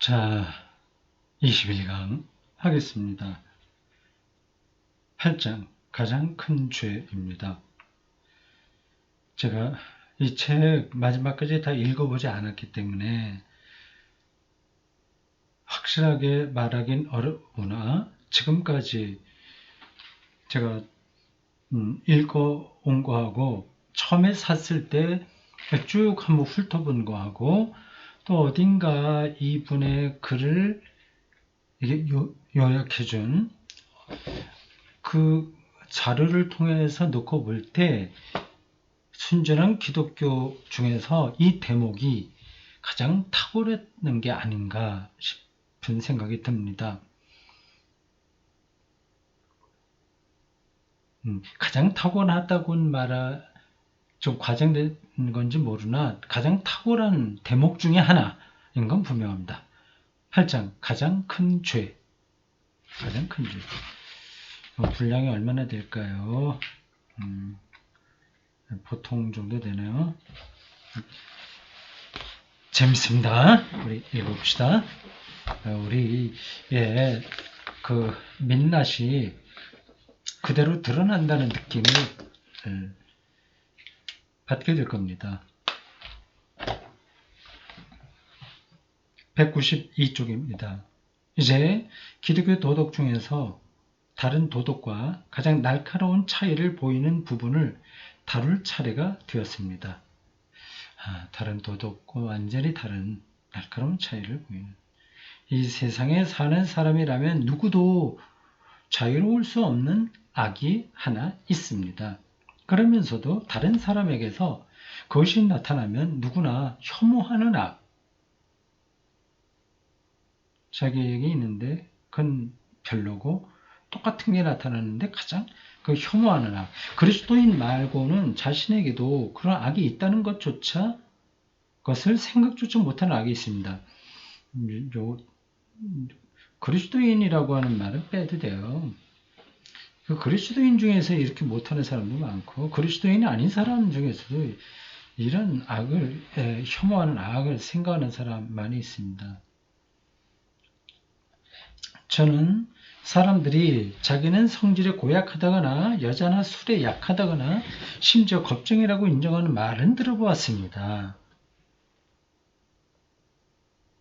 자, 21강 하겠습니다. 8장 가장 큰 죄입니다. 제가 이 책 마지막까지 다 읽어보지 않았기 때문에 확실하게 말하긴 어려우나 지금까지 제가 읽어온 거하고 처음에 샀을 때 쭉 한번 훑어본 거하고 또 어딘가 이분의 글을 이게 요약해준 그 자료를 통해서 놓고 볼 때 순전한 기독교 중에서 이 대목이 가장 탁월했는 게 아닌가 싶은 생각이 듭니다. 가장 탁월하다고는 좀 과장된 건지 모르나 가장 탁월한 대목 중에 하나인 건 분명합니다. 8장 가장 큰 죄. 가장 큰 죄. 분량이 얼마나 될까요? 보통 정도 되네요. 재밌습니다. 우리 읽어봅시다. 우리 그 민낯이 그대로 드러난다는 느낌을 받게 될 겁니다. 192쪽입니다. 이제 기독교 도덕 중에서 다른 도덕과 가장 날카로운 차이를 보이는 부분을 다룰 차례가 되었습니다. 다른 도덕과 완전히 다른 날카로운 차이를 보이는 이 세상에 사는 사람이라면 누구도 자유로울 수 없는 악이 하나 있습니다. 그러면서도 다른 사람에게서 그것이 나타나면 누구나 혐오하는 악, 자기에게 있는데 그건 별로고 똑같은 게 나타나는데 가장 그 혐오하는 악. 그리스도인 말고는 자신에게도 그런 악이 있다는 것조차 것을 생각조차 못하는 악이 있습니다. 그리스도인이라고 하는 말은 빼도 돼요. 그 그리스도인 중에서 이렇게 못하는 사람도 많고 그리스도인이 아닌 사람 중에서도 이런 악을 혐오하는 악을 생각하는 사람 많이 있습니다. 저는 사람들이 자기는 성질에 고약하다거나 여자나 술에 약하다거나 심지어 겁쟁이라고 인정하는 말은 들어보았습니다.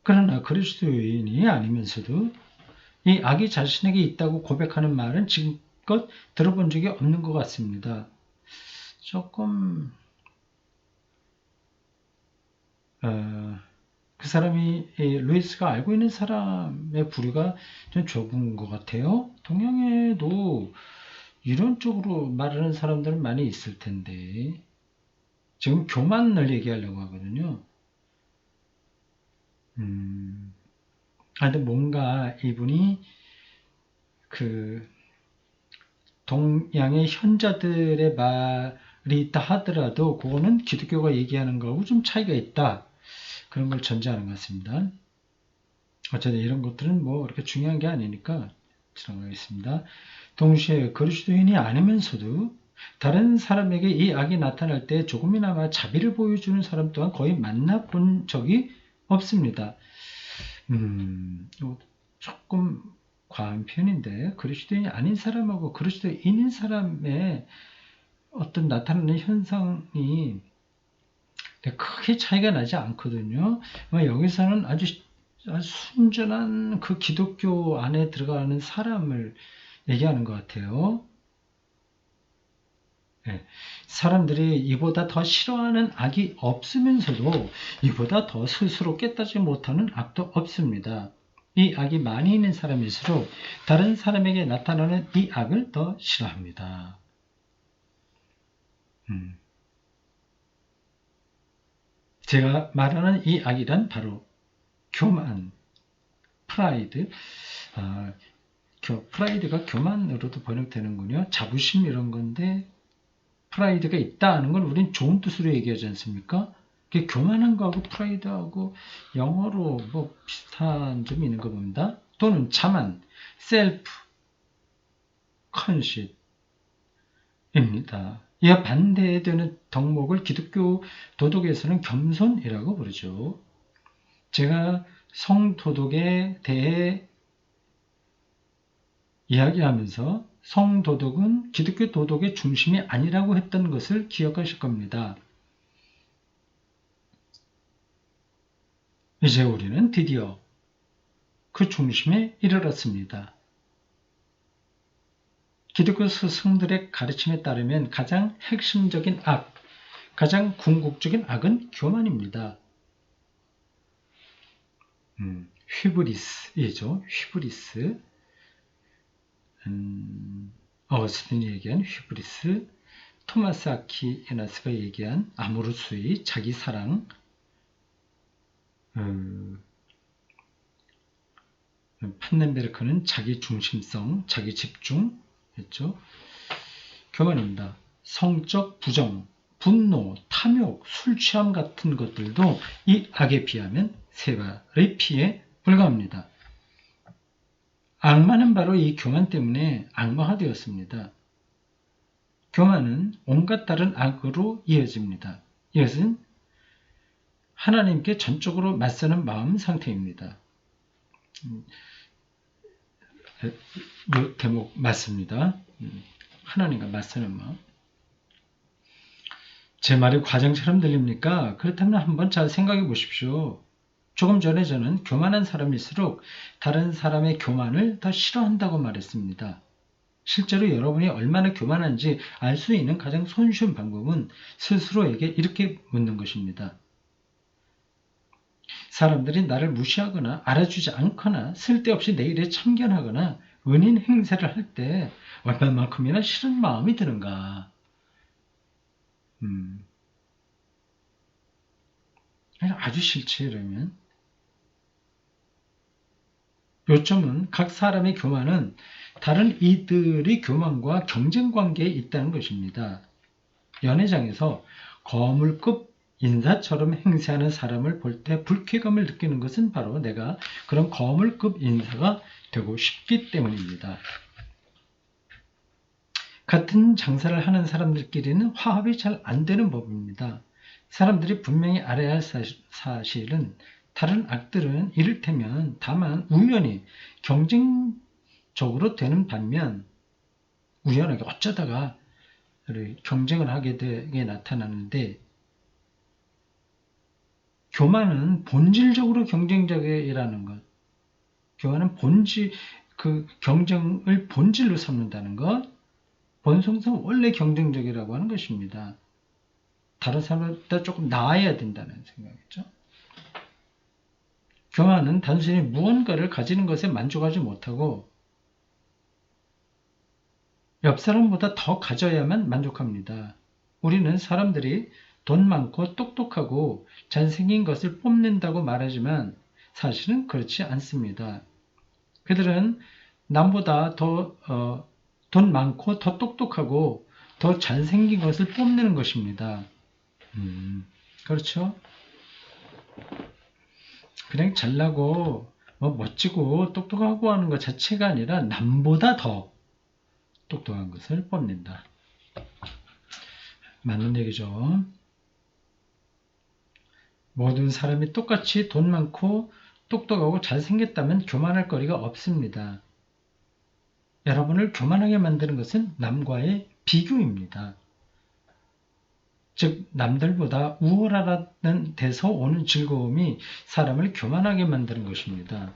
그러나 그리스도인이 아니면서도 이 악이 자신에게 있다고 고백하는 말은 지금껏 들어본 적이 없는 것 같습니다. 조금 그 사람이 루이스가 알고 있는 사람의 부류가 좀 좁은 것 같아요. 동양에도 이런 쪽으로 말하는 사람들은 많이 있을 텐데 지금 교만을 얘기하려고 하거든요. 근데 뭔가 이분이 그 동양의 현자들의 말이 있다 하더라도 그거는 기독교가 얘기하는 거하고 좀 차이가 있다. 그런 걸 전제하는 것 같습니다. 어쨌든 이런 것들은 뭐 그렇게 중요한 게 아니니까 지나가겠습니다. 동시에 그리스도인이 아니면서도 다른 사람에게 이 악이 나타날 때 조금이나마 자비를 보여주는 사람 또한 거의 만나본 적이 없습니다. 조금 과한 편인데 그리스도인이 아닌 사람하고 그리스도인인 사람의 어떤 나타나는 현상이 크게 차이가 나지 않거든요. 여기서는 아주 순전한 그 기독교 안에 들어가는 사람을 얘기하는 것 같아요. 사람들이 이보다 더 싫어하는 악이 없으면서도 이보다 더 스스로 깨닫지 못하는 악도 없습니다. 이 악이 많이 있는 사람일수록 다른 사람에게 나타나는 이 악을 더 싫어합니다. 제가 말하는 이 악이란 바로 교만, 프라이드, 프라이드가 교만으로도 번역되는군요. 자부심 이런 건데 프라이드가 있다는 건 우린 좋은 뜻으로 얘기하지 않습니까? 그게 교만한 거하고 프라이드하고 영어로 뭐 비슷한 점이 있는 거 봅니다. 또는 자만, 셀프, 컨싯입니다. 이와 반대되는 덕목을 기독교 도덕에서는 겸손이라고 부르죠. 제가 성도덕에 대해 이야기하면서 성도덕은 기독교 도덕의 중심이 아니라고 했던 것을 기억하실 겁니다. 이제 우리는 드디어 그 중심에 이르렀습니다. 기독교 스승들의 가르침에 따르면 가장 핵심적인 악, 가장 궁극적인 악은 교만입니다. 휘브리스이죠. 휘브리스. 어거스틴이 얘기한 휘브리스, 토마스 아퀴나스가 얘기한 아모르수의 자기사랑, 판넨베르크는 자기중심성, 자기집중 했죠. 교만입니다. 성적 부정, 분노, 탐욕, 술 취함 같은 것들도 이 악에 비하면 세 발의 피에 불과합니다. 악마는 바로 이 교만 때문에 악마화되었습니다. 교만은 온갖 다른 악으로 이어집니다. 이것은 하나님께 전적으로 맞서는 마음 상태입니다. 대목 맞습니다. 하나님과 맞서는 마음. 제 말이 과장처럼 들립니까? 그렇다면 한번 잘 생각해 보십시오. 조금 전에 저는 교만한 사람일수록 다른 사람의 교만을 더 싫어한다고 말했습니다. 실제로 여러분이 얼마나 교만한지 알 수 있는 가장 손쉬운 방법은 스스로에게 이렇게 묻는 것입니다. 사람들이 나를 무시하거나 알아주지 않거나 쓸데없이 내 일에 참견하거나 은인 행세를 할 때 얼마만큼이나 싫은 마음이 드는가. 아주 싫지 이러면. 요점은 각 사람의 교만은 다른 이들의 교만과 경쟁 관계에 있다는 것입니다. 연회장에서 거물급 인사처럼 행세하는 사람을 볼 때 불쾌감을 느끼는 것은 바로 내가 그런 거물급 인사가 되고 싶기 때문입니다. 같은 장사를 하는 사람들끼리는 화합이 잘 안 되는 법입니다. 사람들이 분명히 알아야 할 사실은 다른 악들은 이를테면 다만 우연히 경쟁적으로 되는 반면 우연하게 어쩌다가 경쟁을 하게 되게 나타나는데 교만은 본질적으로 경쟁적이라는 것. 교만은 그 경쟁을 본질로 삼는다는 것. 본성상 원래 경쟁적이라고 하는 것입니다. 다른 사람보다 조금 나아야 된다는 생각이죠. 교만은 단순히 무언가를 가지는 것에 만족하지 못하고 옆 사람보다 더 가져야만 만족합니다. 우리는 사람들이 돈 많고 똑똑하고 잘생긴 것을 뽐낸다고 말하지만 사실은 그렇지 않습니다. 그들은 남보다 더 돈 많고 더 똑똑하고 더 잘생긴 것을 뽐내는 것입니다. 그렇죠? 그냥 잘나고 멋지고 똑똑하고 하는 것 자체가 아니라 남보다 더 똑똑한 것을 뽐낸다. 맞는 얘기죠. 모든 사람이 똑같이 돈 많고 똑똑하고 잘생겼다면 교만할 거리가 없습니다. 여러분을 교만하게 만드는 것은 남과의 비교입니다. 즉 남들보다 우월하다는 데서 오는 즐거움이 사람을 교만하게 만드는 것입니다.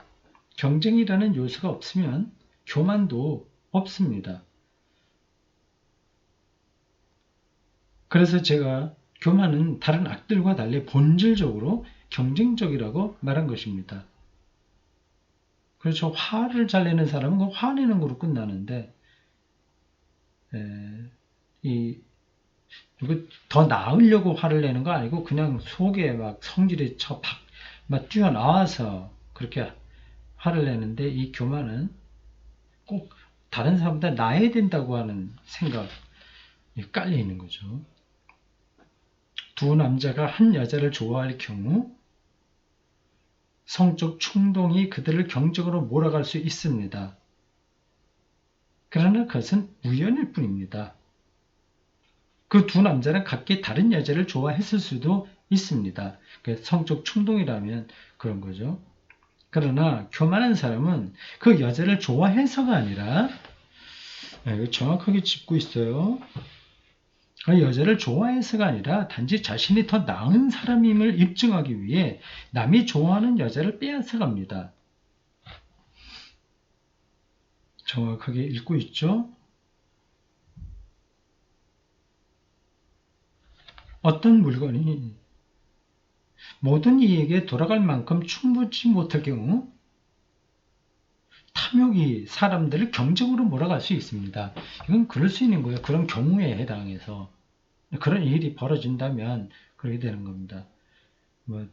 경쟁이라는 요소가 없으면 교만도 없습니다. 그래서 제가 교만은 다른 악들과 달리 본질적으로 경쟁적이라고 말한 것입니다. 그렇죠. 화를 잘 내는 사람은 그 화내는 거로 끝나는데 이거 더 나으려고 화를 내는 거 아니고 그냥 속에 막 성질이 막 뛰어나와서 그렇게 화를 내는데 이 교만은 꼭 다른 사람보다 나아야 된다고 하는 생각이 깔려 있는 거죠. 두 남자가 한 여자를 좋아할 경우 성적 충동이 그들을 경적으로 몰아갈 수 있습니다. 그러나 그것은 우연일 뿐입니다. 그 두 남자는 각기 다른 여자를 좋아했을 수도 있습니다. 성적 충동이라면 그런 거죠. 그러나 교만한 사람은 그 여자를 좋아해서가 아니라, 이거 정확하게 짚고 있어요. 그 여자를 좋아해서가 아니라 단지 자신이 더 나은 사람임을 입증하기 위해 남이 좋아하는 여자를 빼앗아 갑니다. 정확하게 읽고 있죠? 어떤 물건이 모든 이에게 돌아갈 만큼 충분치 못할 경우 탐욕이 사람들을 경쟁으로 몰아갈 수 있습니다. 이건 그럴 수 있는 거예요. 그런 경우에 해당해서 그런 일이 벌어진다면 그렇게 되는 겁니다. 뭐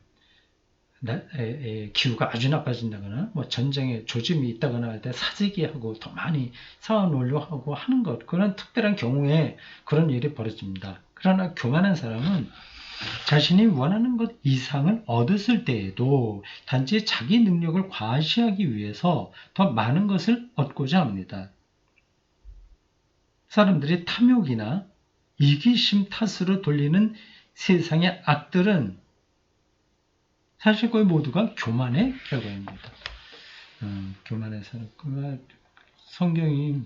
기후가 아주 나빠진다거나 뭐 전쟁에 조짐이 있다거나 할 때 사재기하고 더 많이 쌓아놓으려고 하고 하는 것, 그런 특별한 경우에 그런 일이 벌어집니다. 그러나 교만한 사람은 자신이 원하는 것 이상을 얻었을 때에도 단지 자기 능력을 과시하기 위해서 더 많은 것을 얻고자 합니다. 사람들이 탐욕이나 이기심 탓으로 돌리는 세상의 악들은 사실 거의 모두가 교만의 결과입니다. 교만해서 성경이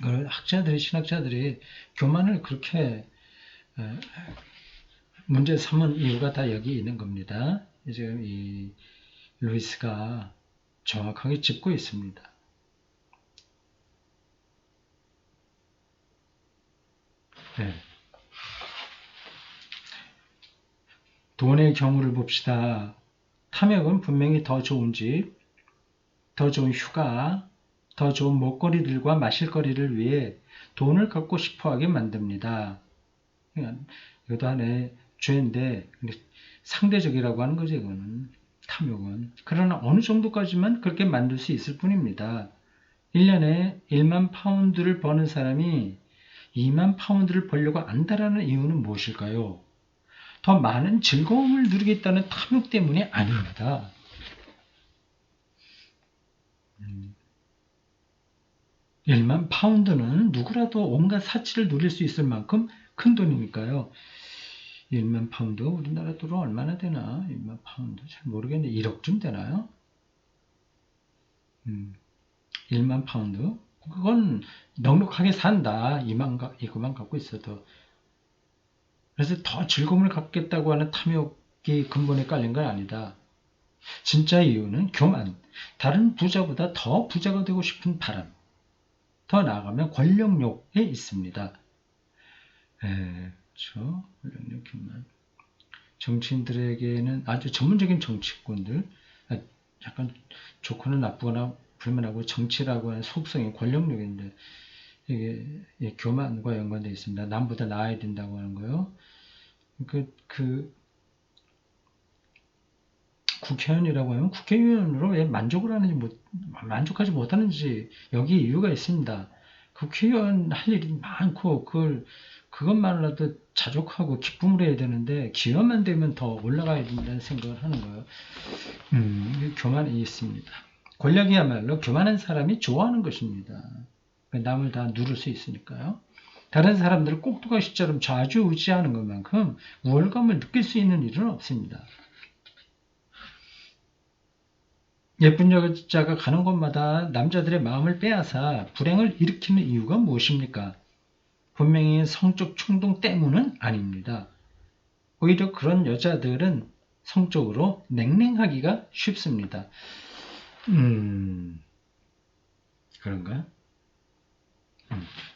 학자들이 신학자들이 교만을 그렇게 문제 삼은 이유가 다 여기 있는 겁니다. 지금 이 루이스가 정확하게 짚고 있습니다. 네. 돈의 경우를 봅시다. 탐욕은 분명히 더 좋은 집, 더 좋은 휴가, 더 좋은 먹거리들과 마실거리를 위해 돈을 갖고 싶어하게 만듭니다. 이것도 하나의 죄인데 상대적이라고 하는 거죠. 이거는 탐욕은. 그러나 어느 정도까지만 그렇게 만들 수 있을 뿐입니다. 1년에 1만 파운드를 버는 사람이 2만 파운드를 벌려고 안다라는 이유는 무엇일까요? 더 많은 즐거움을 누리겠다는 탐욕 때문이 아닙니다. 1만 파운드는 누구라도 온갖 사치를 누릴 수 있을 만큼 큰 돈이니까요. 1만 파운드, 우리나라 돈으로 얼마나 되나? 1만 파운드, 잘 모르겠는데 1억쯤 되나요? 1만 파운드? 그건 넉넉하게 산다. 이것만 갖고 있어도. 그래서 더 즐거움을 갖겠다고 하는 탐욕이 근본에 깔린 건 아니다. 진짜 이유는 교만, 다른 부자보다 더 부자가 되고 싶은 바람, 더 나아가면 권력욕에 있습니다. 그렇죠. 권력욕, 교만. 정치인들에게는 아주 전문적인 정치꾼들, 약간 좋거나 나쁘거나 불만하고 정치라고 하는 속성이 권력욕인데 이게 교만과 연관되어 있습니다. 남보다 나아야 된다고 하는 거요. 국회의원이라고 하면 국회의원으로 왜 만족하지 못하는지 여기 이유가 있습니다. 국회의원 할 일이 많고 그것만으로도 자족하고 기쁨을 해야 되는데 기회만 되면 더 올라가야 된다는 생각을 하는 거예요. 교만이 있습니다. 권력이야말로 교만한 사람이 좋아하는 것입니다. 남을 다 누를 수 있으니까요. 다른 사람들을 꼭두가시처럼 좌지우지하는 것만큼 우월감을 느낄 수 있는 일은 없습니다. 예쁜 여자가 가는 곳마다 남자들의 마음을 빼앗아 불행을 일으키는 이유가 무엇입니까? 분명히 성적 충동 때문은 아닙니다. 오히려 그런 여자들은 성적으로 냉랭하기가 쉽습니다. 그런가?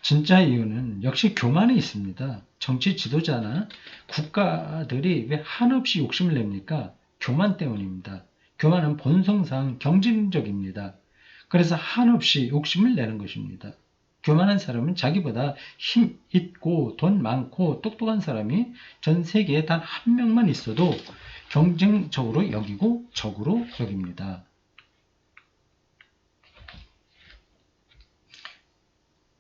진짜 이유는 역시 교만에 있습니다. 정치 지도자나 국가들이 왜 한없이 욕심을 냅니까? 교만 때문입니다. 교만은 본성상 경쟁적입니다. 그래서 한없이 욕심을 내는 것입니다. 교만한 사람은 자기보다 힘 있고 돈 많고 똑똑한 사람이 전 세계에 단 한 명만 있어도 경쟁적으로 여기고 적으로 여깁니다.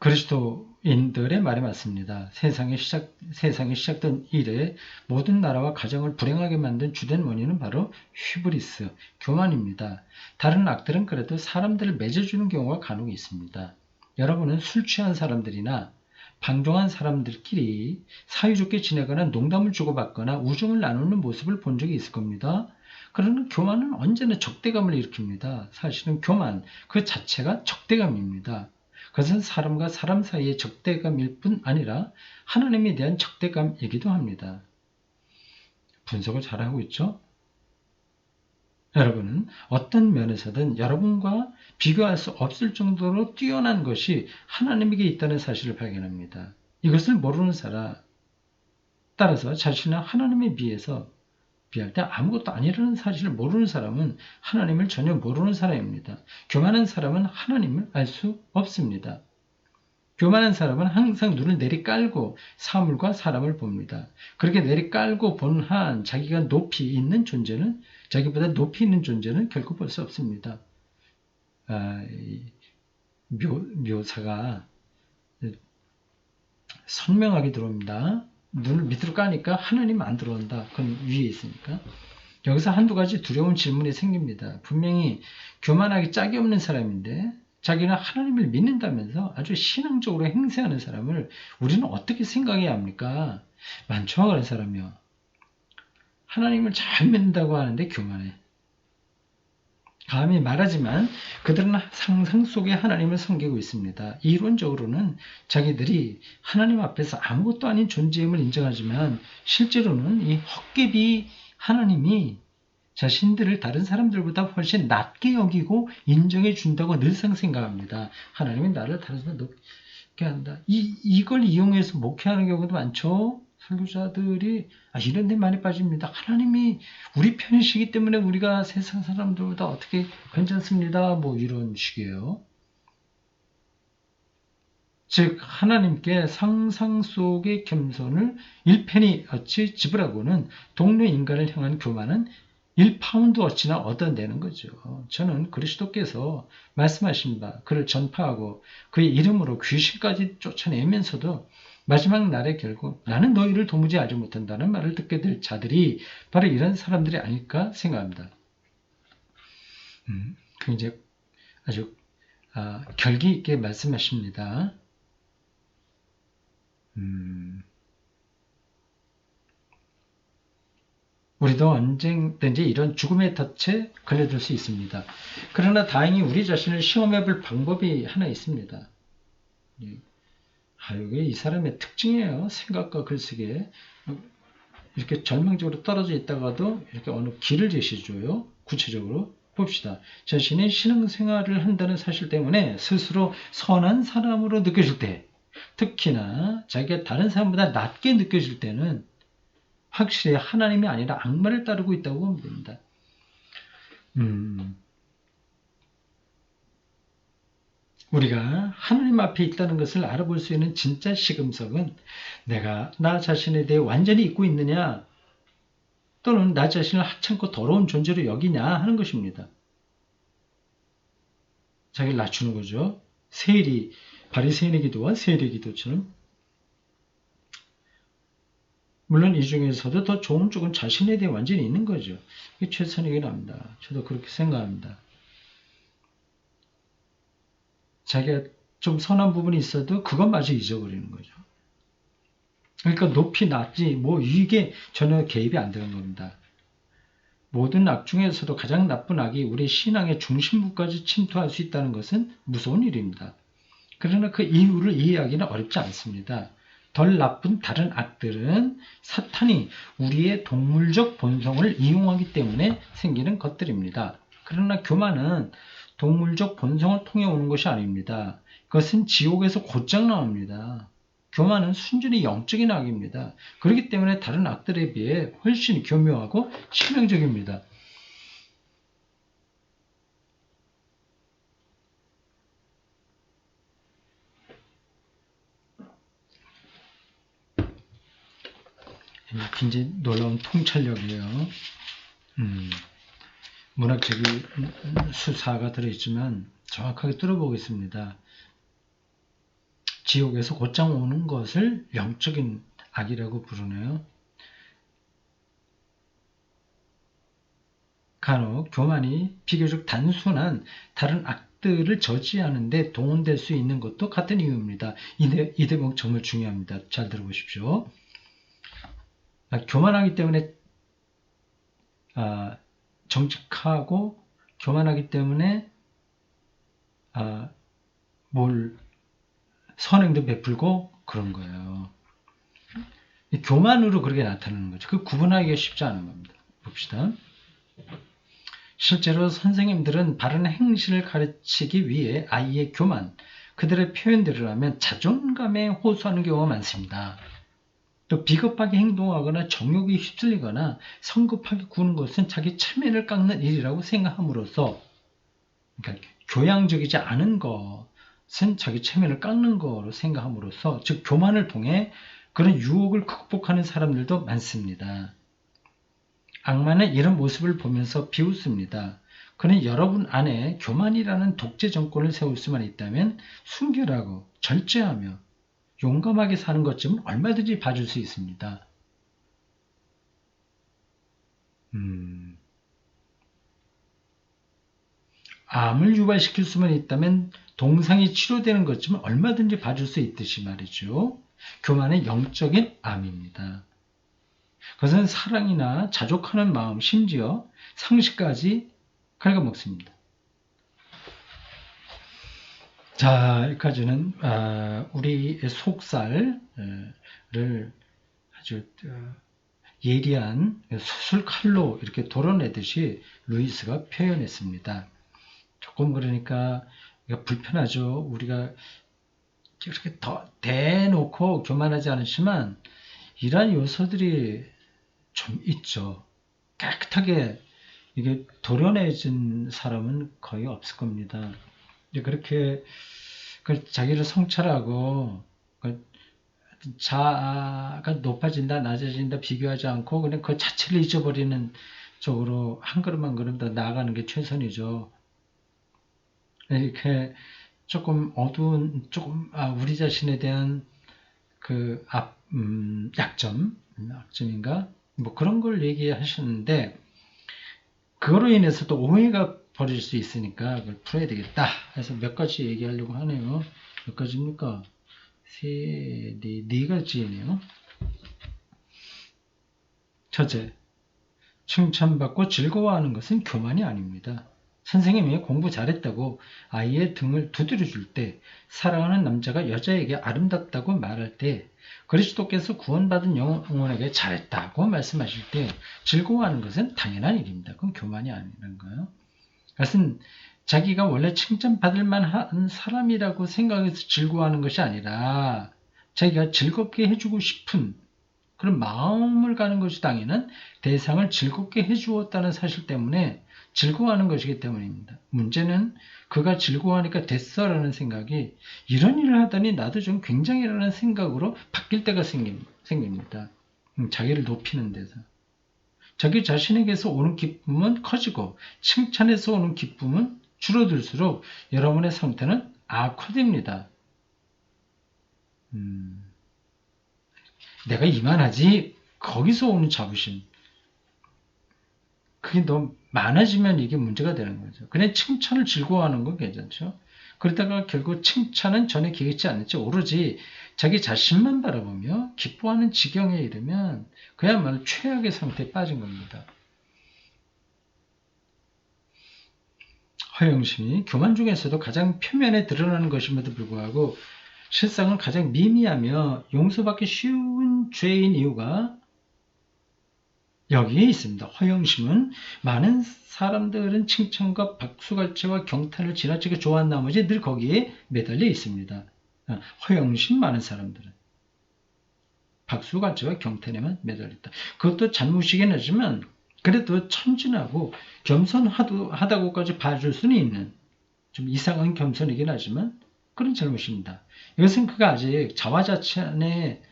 그리스도인들의 말이 맞습니다. 세상이 시작된 이래 모든 나라와 가정을 불행하게 만든 주된 원인은 바로 휘브리스, 교만입니다. 다른 악들은 그래도 사람들을 맺어주는 경우가 간혹 있습니다. 여러분은 술 취한 사람들이나 방종한 사람들끼리 사이좋게 지내거나 농담을 주고받거나 우정을 나누는 모습을 본 적이 있을 겁니다. 그러나 교만은 언제나 적대감을 일으킵니다. 사실은 교만 그 자체가 적대감입니다. 그것은 사람과 사람 사이의 적대감일 뿐 아니라 하나님에 대한 적대감이기도 합니다. 분석을 잘하고 있죠? 여러분은 어떤 면에서든 여러분과 비교할 수 없을 정도로 뛰어난 것이 하나님에게 있다는 사실을 발견합니다. 이것을 모르는 사람, 따라서 자신은 하나님에 비할 때 아무것도 아니라는 사실을 모르는 사람은 하나님을 전혀 모르는 사람입니다. 교만한 사람은 하나님을 알 수 없습니다. 교만한 사람은 항상 눈을 내리깔고 사물과 사람을 봅니다. 그렇게 내리깔고 본 한 자기가 자기보다 높이 있는 존재는 결코 볼 수 없습니다. 묘사가 선명하게 들어옵니다. 눈을 밑으로 까니까 하나님 안 들어온다. 그건 위에 있으니까. 여기서 한두 가지 두려운 질문이 생깁니다. 분명히 교만하게 짝이 없는 사람인데 자기는 하나님을 믿는다면서 아주 신앙적으로 행세하는 사람을 우리는 어떻게 생각해야 합니까? 많죠, 그런 사람이요. 하나님을 잘 믿는다고 하는데 교만해. 감히 말하지만 그들은 상상 속에 하나님을 섬기고 있습니다. 이론적으로는 자기들이 하나님 앞에서 아무것도 아닌 존재임을 인정하지만 실제로는 이 헛개비 하나님이 자신들을 다른 사람들보다 훨씬 낮게 여기고 인정해 준다고 늘상 생각합니다. 하나님이 나를 다른 사람 높게 한다. 이걸 이용해서 목회하는 경우도 많죠. 설교자들이 이런 데 많이 빠집니다. 하나님이 우리 편이시기 때문에 우리가 세상 사람들보다 어떻게 괜찮습니다. 뭐 이런 식이에요. 즉 하나님께 상상 속의 겸손을 1페니 어치 지불하고는 동료 인간을 향한 교만은 1파운드 어치나 얻어내는 거죠. 저는 그리스도께서 말씀하신 바 그를 전파하고 그의 이름으로 귀신까지 쫓아내면서도 마지막 날에 결국 나는 너희를 도무지 알지 못한다는 말을 듣게 될 자들이 바로 이런 사람들이 아닐까 생각합니다. 굉장히 아주 결기 있게 말씀하십니다. 우리도 언제든지 이런 죽음의 덫에 걸려들 수 있습니다. 그러나 다행히 우리 자신을 시험해 볼 방법이 하나 있습니다. 이게 이 사람의 특징이에요. 생각과 글쓰기에 이렇게 절망적으로 떨어져 있다가도 이렇게 어느 길을 제시해줘요. 구체적으로 봅시다. 자신이 신앙생활을 한다는 사실 때문에 스스로 선한 사람으로 느껴질 때, 특히나 자기가 다른 사람보다 낮게 느껴질 때는 확실히 하나님이 아니라 악마를 따르고 있다고 보면 됩니다. 우리가 하나님 앞에 있다는 것을 알아볼 수 있는 진짜 시금석은 내가 나 자신에 대해 완전히 잊고 있느냐 또는 나 자신을 하찮고 더러운 존재로 여기냐 하는 것입니다. 자기를 낮추는 거죠. 바리새인의 기도와 세일의 기도처럼. 물론 이 중에서도 더 좋은 쪽은 자신에 대해 완전히 있는 거죠. 이게 최선이긴 합니다. 저도 그렇게 생각합니다. 자기가 좀 선한 부분이 있어도 그것마저 잊어버리는 거죠. 그러니까 높이 낮지 이게 전혀 개입이 안 되는 겁니다. 모든 악 중에서도 가장 나쁜 악이 우리 신앙의 중심부까지 침투할 수 있다는 것은 무서운 일입니다. 그러나 그 이유를 이해하기는 어렵지 않습니다. 덜 나쁜 다른 악들은 사탄이 우리의 동물적 본성을 이용하기 때문에 생기는 것들입니다. 그러나 교만은 동물적 본성을 통해 오는 것이 아닙니다. 그것은 지옥에서 곧장 나옵니다. 교만은 순전히 영적인 악입니다. 그렇기 때문에 다른 악들에 비해 훨씬 교묘하고 치명적입니다. 굉장히 놀라운 통찰력이에요. 문학적인 수사가 들어있지만 정확하게 뚫어보겠습니다. 지옥에서 곧장 오는 것을 영적인 악이라고 부르네요. 간혹 교만이 비교적 단순한 다른 것들을 저지하는데 동원될 수 있는 것도 같은 이유입니다. 이 대목 정말 중요합니다. 잘 들어보십시오. 교만하기 때문에 정직하고 교만하기 때문에 뭘 선행도 베풀고 그런 거예요. 교만으로 그렇게 나타나는 거죠. 그 구분하기가 쉽지 않은 겁니다. 봅시다. 실제로 선생님들은 바른 행실을 가르치기 위해 아이의 교만, 그들의 표현대로 하면 자존감에 호소하는 경우가 많습니다. 또 비겁하게 행동하거나 정욕이 휩쓸리거나 성급하게 구는 것은 자기 체면을 깎는 일이라고 생각함으로써, 그러니까 교양적이지 않은 것은 자기 체면을 깎는 거로 생각함으로써, 즉 교만을 통해 그런 유혹을 극복하는 사람들도 많습니다. 악마는 이런 모습을 보면서 비웃습니다. 그는 여러분 안에 교만이라는 독재 정권을 세울 수만 있다면 순결하고 절제하며 용감하게 사는 것쯤은 얼마든지 봐줄 수 있습니다. 암을 유발시킬 수만 있다면 동상이 치료되는 것쯤은 얼마든지 봐줄 수 있듯이 말이죠. 교만은 영적인 암입니다. 그것은 사랑이나 자족하는 마음, 심지어 상식까지 갉아먹습니다. 자, 여기까지는 우리의 속살을 아주 예리한 수술칼로 이렇게 도려내듯이 루이스가 표현했습니다. 조금 그러니까 불편하죠. 우리가 이렇게 더 대놓고 교만하지 않으시면 이러한 요소들이 좀 있죠. 깨끗하게 이게 도려내진 사람은 거의 없을 겁니다. 그렇게 자기를 성찰하고 자아가 높아진다, 낮아진다 비교하지 않고 그냥 그 자체를 잊어버리는 쪽으로 한 걸음 한 걸음 더 나아가는 게 최선이죠. 이렇게 조금 어두운, 우리 자신에 대한 그 약점인가? 뭐 그런 걸 얘기하셨는데, 그거로 인해서 또 오해가 벌어질 수 있으니까 그걸 풀어야 되겠다 해서 몇 가지 얘기하려고 하네요. 몇 가지입니까? 네 가지네요. 첫째, 칭찬받고 즐거워하는 것은 교만이 아닙니다. 선생님이 공부 잘했다고 아이의 등을 두드려 줄 때, 사랑하는 남자가 여자에게 아름답다고 말할 때, 그리스도께서 구원받은 영혼에게 잘했다고 말씀하실 때 즐거워하는 것은 당연한 일입니다. 그건 교만이 아니라는 거예요. 그것은 자기가 원래 칭찬받을 만한 사람이라고 생각해서 즐거워하는 것이 아니라 자기가 즐겁게 해주고 싶은 그런 마음을 가는 것이 당연한 대상을 즐겁게 해주었다는 사실 때문에 즐거워하는 것이기 때문입니다. 문제는 그가 즐거워하니까 됐어라는 생각이 이런 일을 하다니 나도 좀 굉장히라는 생각으로 바뀔 때가 생깁니다. 자기를 높이는 데서. 자기 자신에게서 오는 기쁨은 커지고 칭찬에서 오는 기쁨은 줄어들수록 여러분의 상태는 악화됩니다. 내가 이만하지 거기서 오는 자부심, 그게 너무 많아지면 이게 문제가 되는 거죠. 그냥 칭찬을 즐거워하는 건 괜찮죠. 그러다가 결국 칭찬은 전혀 기겠지 않죠. 오로지 자기 자신만 바라보며 기뻐하는 지경에 이르면 그야말로 최악의 상태에 빠진 겁니다. 허영심이 교만 중에서도 가장 표면에 드러나는 것임에도 불구하고 실상은 가장 미미하며 용서받기 쉬운 죄인 이유가 여기에 있습니다. 허영심은 많은 사람들은 칭찬과 박수갈채와 경탄을 지나치게 좋아한 나머지 늘 거기에 매달려 있습니다. 허영심 많은 사람들은 박수갈채와 경탄에만 매달려 있다. 그것도 잘못이긴 하지만 그래도 천진하고 겸손하다고까지 봐줄 수는 있는 좀 이상한 겸손이긴 하지만 그런 잘못입니다. 이것은 그가 아직 자화자찬에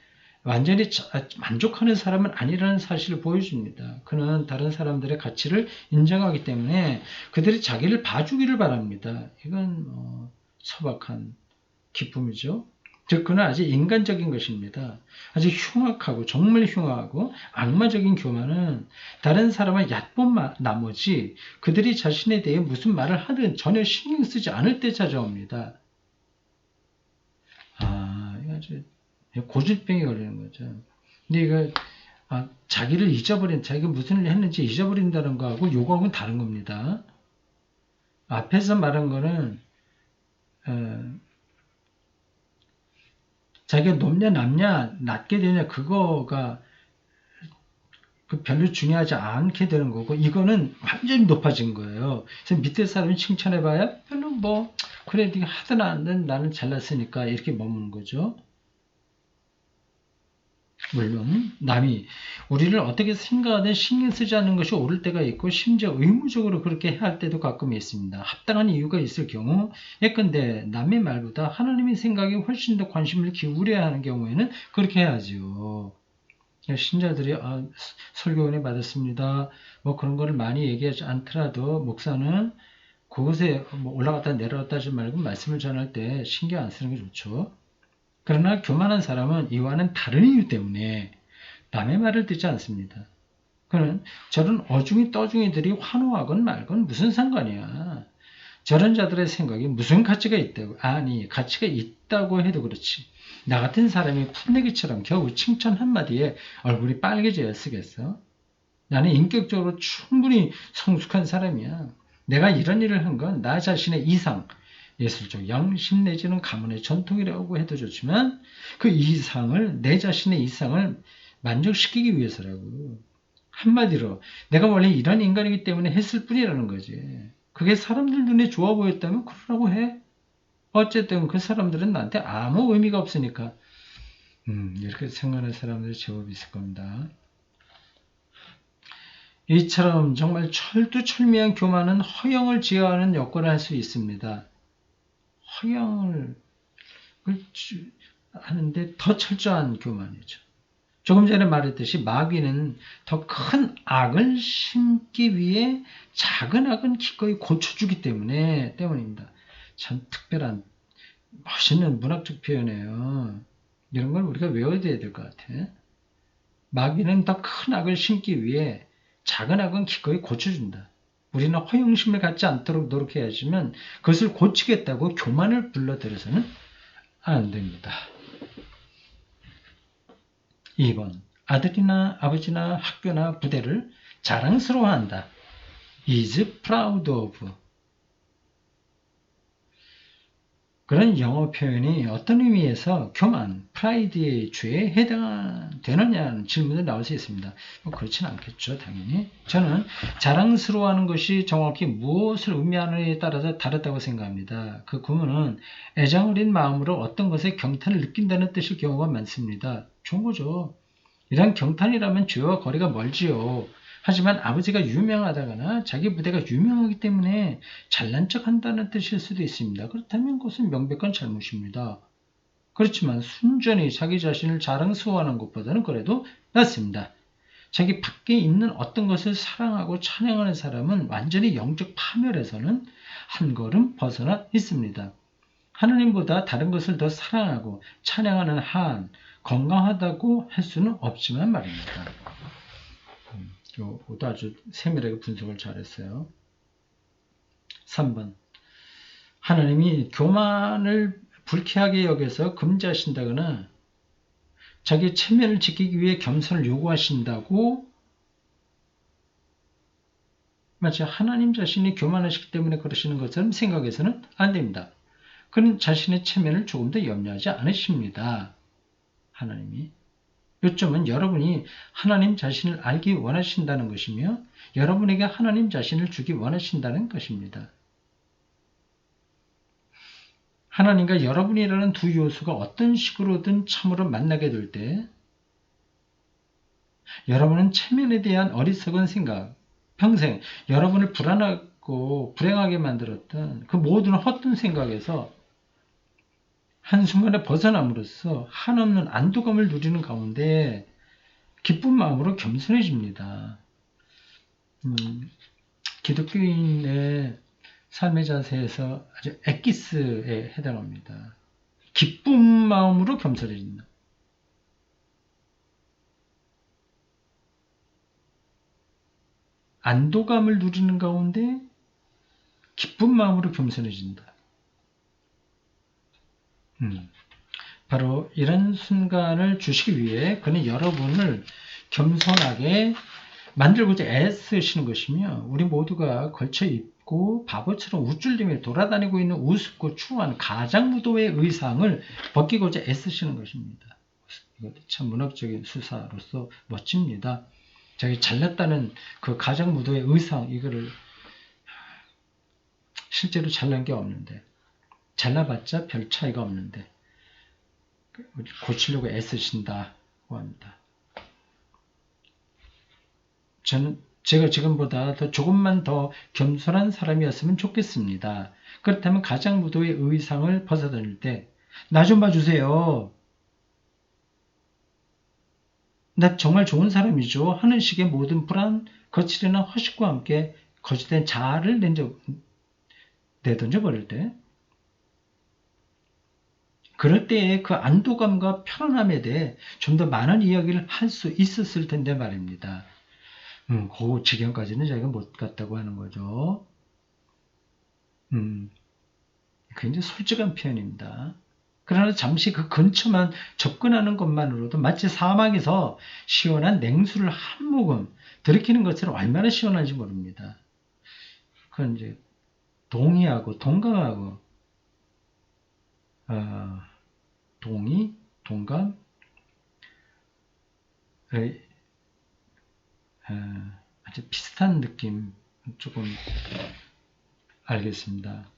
완전히 만족하는 사람은 아니라는 사실을 보여줍니다. 그는 다른 사람들의 가치를 인정하기 때문에 그들이 자기를 봐주기를 바랍니다. 이건 소박한 기쁨이죠. 즉 그는 아주 인간적인 것입니다. 아주 흉악하고 정말 흉악하고 악마적인 교만은 다른 사람을 얕본 나머지 그들이 자신에 대해 무슨 말을 하든 전혀 신경 쓰지 않을 때 찾아옵니다. 이거 아주 고질병이 걸리는 거죠. 근데 이거 자기를 잊어버린, 자기가 무슨 일을 했는지 잊어버린다는 거하고 요거하고는 다른 겁니다. 앞에서 말한 거는 자기가 높냐 낮냐 낮게 되냐 그거가 별로 중요하지 않게 되는 거고 이거는 완전히 높아진 거예요. 그래서 밑에 사람이 칭찬해봐야 별로 뭐 그래 네가 하든 안 하든 나는 잘났으니까 이렇게 머무는 거죠. 물론 남이 우리를 어떻게 생각하든 신경 쓰지 않는 것이 옳을 때가 있고 심지어 의무적으로 그렇게 해야 할 때도 가끔 있습니다. 합당한 이유가 있을 경우 예컨대 남의 말보다 하나님의 생각에 훨씬 더 관심을 기울여야 하는 경우에는 그렇게 해야죠. 신자들이 설교 은혜 받았습니다. 뭐 그런 거를 많이 얘기하지 않더라도 목사는 그곳에 뭐 올라갔다 내려갔다 하지 말고 말씀을 전할 때 신경 안 쓰는 게 좋죠. 그러나 교만한 사람은 이와는 다른 이유 때문에 남의 말을 듣지 않습니다. 그는 저런 어중이 떠중이들이 환호하건 말건 무슨 상관이야. 저런 자들의 생각이 무슨 가치가 있다고 가치가 있다고 해도 그렇지. 나 같은 사람이 풋내기처럼 겨우 칭찬 한마디에 얼굴이 빨개져야 쓰겠어? 나는 인격적으로 충분히 성숙한 사람이야. 내가 이런 일을 한 건 나 자신의 이상, 예술적 양심 내지는 가문의 전통이라고 해도 좋지만 그 이상을, 내 자신의 이상을 만족시키기 위해서라고. 한마디로 내가 원래 이런 인간이기 때문에 했을 뿐이라는 거지. 그게 사람들 눈에 좋아 보였다면 그러라고 해. 어쨌든 그 사람들은 나한테 아무 의미가 없으니까. 이렇게 생각하는 사람들이 제법 있을 겁니다. 이처럼 정말 철두철미한 교만은 허영을 제어하는 역할을 할 수 있습니다. 허영을 하는데 더 철저한 교만이죠. 조금 전에 말했듯이 마귀는 더 큰 악을 심기 위해 작은 악은 기꺼이 고쳐주기 때문입니다. 참 특별한 멋있는 문학적 표현이에요. 이런 걸 우리가 외워둬야 될 것 같아. 마귀는 더 큰 악을 심기 위해 작은 악은 기꺼이 고쳐준다. 우리는 허영심을 갖지 않도록 노력해야지만 그것을 고치겠다고 교만을 불러들여서는 안 됩니다. 2번. 아들이나 아버지나 학교나 부대를 자랑스러워한다. is proud of. 그런 영어 표현이 어떤 의미에서 교만, 프라이드의 죄에 해당되느냐는 질문이 나올 수 있습니다. 그렇지는 않겠죠, 당연히. 저는 자랑스러워하는 것이 정확히 무엇을 의미하느냐에 따라서 다르다고 생각합니다. 그 구문은 애정 어린 마음으로 어떤 것에 경탄을 느낀다는 뜻일 경우가 많습니다. 좋은 거죠. 이런 경탄이라면 죄와 거리가 멀지요. 하지만 아버지가 유명하다거나 자기 부대가 유명하기 때문에 잘난 척한다는 뜻일 수도 있습니다. 그렇다면 그것은 명백한 잘못입니다. 그렇지만 순전히 자기 자신을 자랑스러워하는 것보다는 그래도 낫습니다. 자기 밖에 있는 어떤 것을 사랑하고 찬양하는 사람은 완전히 영적 파멸에서는 한 걸음 벗어나 있습니다. 하나님보다 다른 것을 더 사랑하고 찬양하는 한 건강하다고 할 수는 없지만 말입니다. 이것도 아주 세밀하게 분석을 잘했어요. 3번. 하나님이 교만을 불쾌하게 여겨서 금지하신다거나 자기 체면을 지키기 위해 겸손을 요구하신다고 마치 하나님 자신이 교만하시기 때문에 그러시는 것처럼 생각해서는 안 됩니다. 그는 자신의 체면을 조금 더 염려하지 않으십니다. 하나님이. 요점은 여러분이 하나님 자신을 알기 원하신다는 것이며 여러분에게 하나님 자신을 주기 원하신다는 것입니다. 하나님과 여러분이라는 두 요소가 어떤 식으로든 참으로 만나게 될 때 여러분은 체면에 대한 어리석은 생각, 평생 여러분을 불안하고 불행하게 만들었던 그 모든 헛된 생각에서 한순간에 벗어남으로써 한없는 안도감을 누리는 가운데 기쁜 마음으로 겸손해집니다. 기독교인의 삶의 자세에서 아주 엑기스에 해당합니다. 기쁜 마음으로 겸손해진다. 안도감을 누리는 가운데 기쁜 마음으로 겸손해진다. 바로 이런 순간을 주시기 위해 그는 여러분을 겸손하게 만들고자 애쓰시는 것이며 우리 모두가 걸쳐 입고 바보처럼 우쭐대며 돌아다니고 있는 우습고 추한 가장무도의 의상을 벗기고자 애쓰시는 것입니다. 이것도 참 문학적인 수사로서 멋집니다. 자기 잘났다는 그 가장무도의 의상 이거를 실제로 잘난 게 없는데 잘나봤자 별 차이가 없는데 고치려고 애쓰신다고 합니다. 제가 지금보다 조금만 더 겸손한 사람이었으면 좋겠습니다. 그렇다면 가장무도의 의상을 벗어다닐 때 나 좀 봐주세요. 나 정말 좋은 사람이죠. 하는 식의 모든 불안, 거칠이나 허식과 함께 거짓된 자아를 내던져 버릴 때 그럴 때의 그 안도감과 편안함에 대해 좀 더 많은 이야기를 할 수 있었을 텐데 말입니다. 그 지경까지는 저희가 못 갔다고 하는 거죠. 굉장히 솔직한 표현입니다. 그러나 잠시 그 근처만 접근하는 것만으로도 마치 사막에서 시원한 냉수를 한 모금 들이키는 것처럼 얼마나 시원한지 모릅니다. 그건 이제 동의하고 동감하고 동의, 동감, 아주 비슷한 느낌 조금 알겠습니다.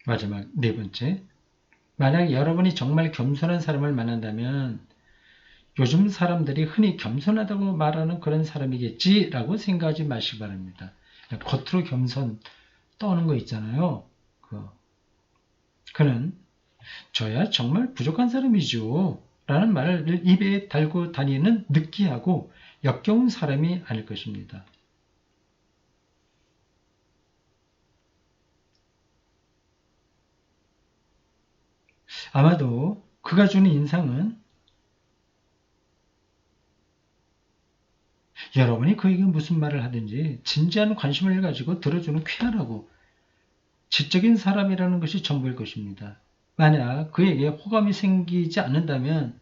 마지막 네 번째, 만약 여러분이 정말 겸손한 사람을 만난다면 요즘 사람들이 흔히 겸손하다고 말하는 그런 사람이겠지라고 생각하지 마시기 바랍니다. 겉으로 겸손 떠오는 거 있잖아요. 그는 저야 정말 부족한 사람이죠 라는 말을 입에 달고 다니는 느끼하고 역겨운 사람이 아닐 것입니다. 아마도 그가 주는 인상은 여러분이 그에게 무슨 말을 하든지 진지한 관심을 가지고 들어주는 쾌활하고 지적인 사람이라는 것이 전부일 것입니다. 만약 그에게 호감이 생기지 않는다면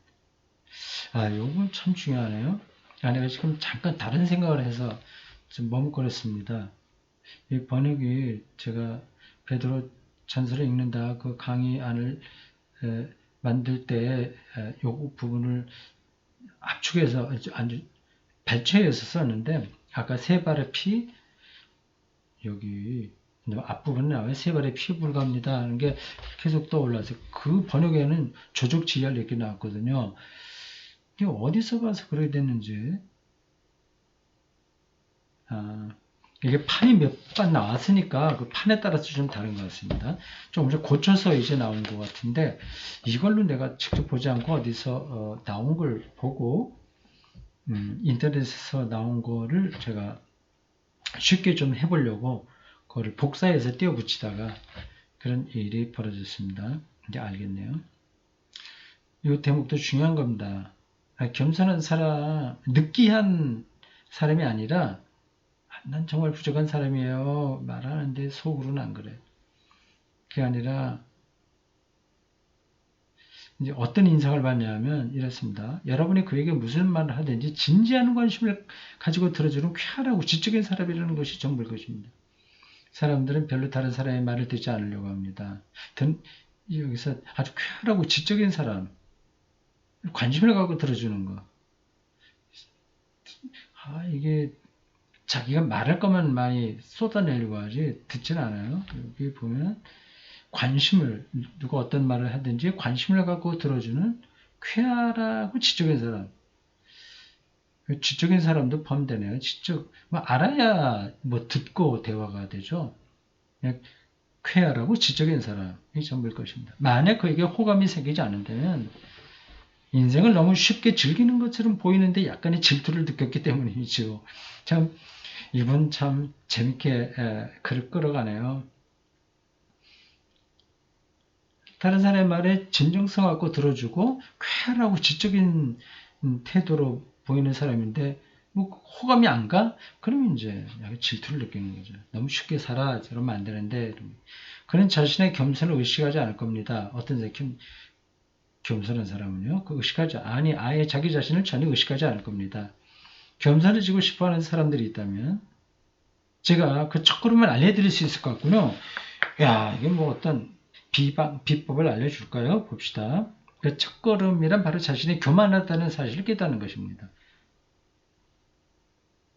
이건 참 중요하네요. 내가 지금 잠깐 다른 생각을 해서 좀 머뭇거렸습니다. 이 번역이 제가 베드로 전서를 읽는다 그 강의안을 만들 때 요 부분을 압축해서 아주 발췌해서 썼는데 아까 세 발의 피 여기 앞부분에 나와요. 세 발의 피 불가합니다 하는 게 계속 떠올라서 그 번역에는 조족지혈 이렇게 나왔거든요. 이게 어디서 봐서 그렇게 됐는지 이게 판이 몇 번 나왔으니까 그 판에 따라서 좀 다른 것 같습니다. 좀 고쳐서 이제 나온 것 같은데 이걸로 내가 직접 보지 않고 어디서 나온 걸 보고 인터넷에서 나온 거를 제가 쉽게 좀 해보려고 그거를 복사해서 띄워 붙이다가 그런 일이 벌어졌습니다. 이제 알겠네요. 이 대목도 중요한 겁니다. 겸손한 사람, 느끼한 사람이 아니라 난 정말 부족한 사람이에요. 말하는데 속으로는 안 그래. 그게 아니라 이제 어떤 인상을 받냐면 이렇습니다. 여러분이 그에게 무슨 말을 하든지 진지한 관심을 가지고 들어주는 쾌활하고 지적인 사람이라는 것이 전부일 것입니다. 사람들은 별로 다른 사람의 말을 듣지 않으려고 합니다. 여기서 아주 쾌활하고 지적인 사람, 관심을 갖고 들어주는 거. 이게 자기가 말할 것만 많이 쏟아내려고 하지 듣지는 않아요. 여기 보면 관심을 누가 어떤 말을 하든지 관심을 갖고 들어주는 쾌활하고 지적인 사람. 지적인 사람도 포함되네요. 알아야 듣고 대화가 되죠. 쾌활하고 지적인 사람이 전부일 것입니다. 만약 그에게 호감이 생기지 않는다면 인생을 너무 쉽게 즐기는 것처럼 보이는데 약간의 질투를 느꼈기 때문이죠. 참 이분 참 재밌게 글을 끌어가네요. 다른 사람의 말에 진정성 갖고 들어주고 쾌활하고 지적인 태도로 보이는 사람인데 뭐 호감이 안 가? 그러면 이제 약간 질투를 느끼는 거죠. 너무 쉽게 살아. 저러면 안 되는데. 그는 자신의 겸손을 의식하지 않을 겁니다. 어떤 겸손한 사람은요. 그 의식하지 아니 아예 자기 자신을 전혀 의식하지 않을 겁니다. 겸손해지고 싶어하는 사람들이 있다면 제가 그 첫걸음을 알려드릴 수 있을 것 같군요. 야, 이게 뭐 어떤 비법을 알려줄까요? 봅시다. 그 첫걸음이란 바로 자신이 교만하다는 사실을 깨닫는 것입니다.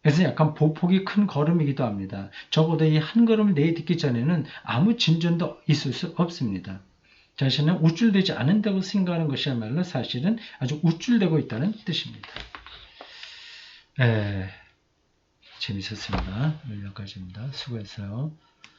그래서 약간 보폭이 큰 걸음이기도 합니다. 적어도 이 한 걸음을 내딛기 전에는 아무 진전도 있을 수 없습니다. 자신은 우쭐대지 않는다고 생각하는 것이야말로 사실은 아주 우쭐대고 있다는 뜻입니다. 재밌었습니다. 여기까지입니다. 수고했어요.